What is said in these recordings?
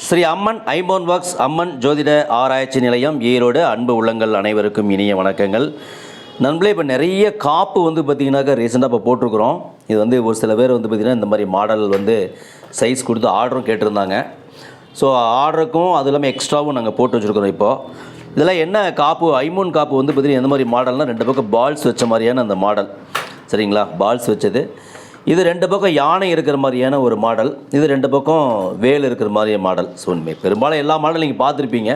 ஸ்ரீ அம்மன் ஐம்பொன் ஒர்க்ஸ் அம்மன் ஜோதிட ஆராய்ச்சி நிலையம் ஈரோடு. அன்பு உள்ளங்கள் அனைவருக்கும் இனிய வணக்கங்கள். நண்பர்களே, இப்போ நிறைய காப்பு பார்த்திங்கனாக்கா ரீசெண்டாக இப்போ போட்டிருக்கிறோம். இது ஒரு சில பேர் பார்த்திங்கன்னா இந்த மாதிரி மாடல் சைஸ் கொடுத்து ஆர்டரும் கேட்டிருந்தாங்க. ஸோ ஆர்டருக்கும் அது இல்லாமல் எக்ஸ்ட்ராவும் நாங்கள் போட்டு வச்சுருக்கிறோம். இப்போது இதெல்லாம் என்ன காப்பு, ஐம்பொன் காப்பு பார்த்திங்கன்னா எந்த மாதிரி மாடல்னால், ரெண்டு பக்கம் பால்ஸ் வச்ச மாதிரியான அந்த மாடல், சரிங்களா? பால்ஸ் வச்சது. இது ரெண்டு பக்கம் யானை இருக்கிற மாதிரியான ஒரு மாடல், இது ரெண்டு பக்கம் வேல் இருக்கிற மாதிரியான மாடல். ஸோ பெரும்பாலும் எல்லா மாடலும் நீங்கள் பார்த்துருப்பீங்க.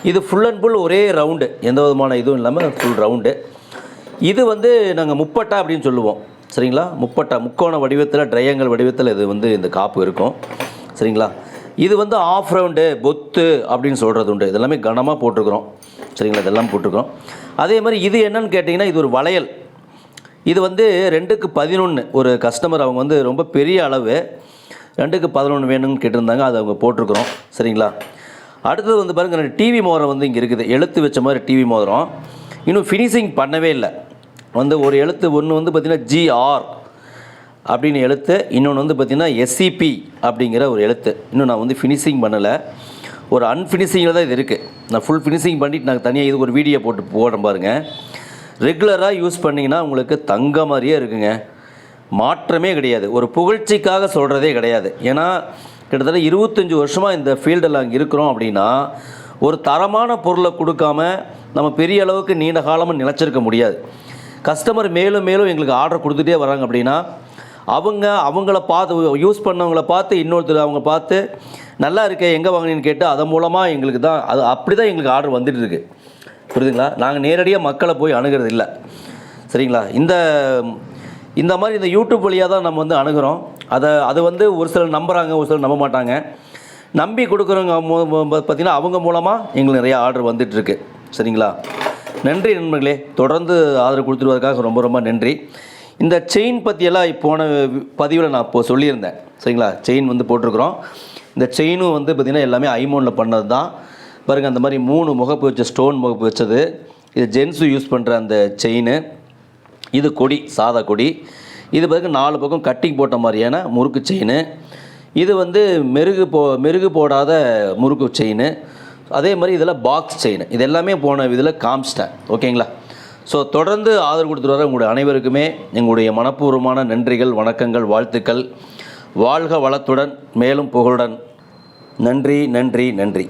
இது ஃபுல் அண்ட் ஃபுல் ஒரே ரவுண்டு, எந்த விதமான இதுவும் இல்லாமல் ஃபுல் ரவுண்டு. இது நாங்கள் முப்பட்டா அப்படின்னு சொல்லுவோம், சரிங்களா? முப்பட்டா, முக்கோண வடிவத்தில், ட்ரையாங்கல் வடிவத்தில் இது இந்த காப்பு இருக்கும், சரிங்களா? இது ஆஃப் ரவுண்டு, பொத்து அப்படின்னு சொல்கிறது உண்டு. இதெல்லாமே கனமாக போட்டிருக்கிறோம், சரிங்களா? இதெல்லாம் போட்டிருக்கிறோம். அதே மாதிரி இது என்னன்னு கேட்டிங்கன்னா, இது ஒரு வளையல். இது 2:11. ஒரு கஸ்டமர் அவங்க ரொம்ப பெரிய அளவு 2:11 வேணும்னு கேட்டிருந்தாங்க. அது அவங்க போட்டிருக்கிறோம், சரிங்களா? அடுத்தது பாருங்கள், டிவி மோதிரம் இங்கே இருக்குது, எழுத்து வச்ச மாதிரி டிவி மோதிரம். இன்னும் ஃபினிஷிங் பண்ணவே இல்லை. ஒரு எழுத்து ஒன்று பார்த்திங்கன்னா GR அப்படின்னு எழுத்து, இன்னொன்று பார்த்திங்கன்னா SCP அப்படிங்கிற ஒரு எழுத்து. இன்னும் நான் ஃபினிஷிங் பண்ணலை, ஒரு அன்ஃபினிஷிங்கில் தான் இது இருக்குது. நான் ஃபுல் ஃபினிஷிங் பண்ணிவிட்டு நாங்கள் தனியாக இதுக்கு ஒரு வீடியோ போடுறேன் பாருங்கள். ரெகுலராக யூஸ் பண்ணிங்கன்னா உங்களுக்கு தங்க மாதிரியே இருக்குங்க, மாற்றமே கிடையாது. ஒரு புகழ்ச்சிக்காக சொல்கிறதே கிடையாது. ஏன்னா கிட்டத்தட்ட 25 வருஷமாக இந்த ஃபீல்டில் அங்கே இருக்கிறோம். அப்படின்னா ஒரு தரமான பொருளை கொடுக்காம நம்ம பெரிய அளவுக்கு நீண்ட காலமாக நிலச்சிருக்க முடியாது. கஸ்டமர் மேலும் மேலும் எங்களுக்கு ஆர்டர் கொடுத்துட்டே வராங்க. அப்படின்னா அவங்கள பார்த்து, யூஸ் பண்ணவங்கள பார்த்து, இன்னொருத்தர் அவங்க பார்த்து நல்லா இருக்கே, எங்கே வாங்கினீன்னு கேட்டு அதன் மூலமாக எங்களுக்கு தான் அது அப்படி தான் எங்களுக்கு ஆர்டர் வந்துட்டு இருக்குது, புரியுதுங்களா? நாங்கள் நேரடியாக மக்களை போய் அணுகிறது இல்லை, சரிங்களா? இந்த மாதிரி இந்த யூடியூப் வழியாக தான் நம்ம அணுகிறோம். அது ஒரு சிலர் நம்புகிறாங்க, ஒரு சிலர் நம்ப மாட்டாங்க. நம்பி கொடுக்குறவங்க பார்த்திங்கன்னா அவங்க மூலமாக எங்களுக்கு நிறையா ஆர்டர் வந்துட்டுருக்கு, சரிங்களா? நன்றி நண்பர்களே, தொடர்ந்து ஆதரவு கொடுத்துருவதற்காக ரொம்ப ரொம்ப நன்றி. இந்த செயின் பற்றியெல்லாம் போன பதிவில் நான் இப்போது சொல்லியிருந்தேன், சரிங்களா? செயின் போட்டிருக்கிறோம். இந்த செயினும் பார்த்திங்கன்னா எல்லாமே ஐம்பொனில் பண்ணது தான். பாருங்கள், அந்த மாதிரி 3 முகப்பு வச்ச ஸ்டோன் முகப்பு வச்சது. இது ஜென்ஸு யூஸ் பண்ணுற அந்த செயின். இது கொடி, சாதா கொடி. இது பாருங்க 4 பக்கம் கட்டிங் போட்ட மாதிரியான முறுக்கு செயின். இது மெருகு போடாத முறுக்கு செயின். அதே மாதிரி இதில் பாக்ஸ் செயின். இது எல்லாமே போன இதில் காமிச்சிட்டேன், ஓகேங்களா? ஸோ தொடர்ந்து ஆதரவு கொடுத்துட்டு வர உங்களுடைய அனைவருக்குமே எங்களுடைய மனப்பூர்வமான நன்றிகள், வணக்கங்கள், வாழ்த்துக்கள். வாழ்க வளத்துடன், மேலும் புகழுடன். நன்றி நன்றி நன்றி.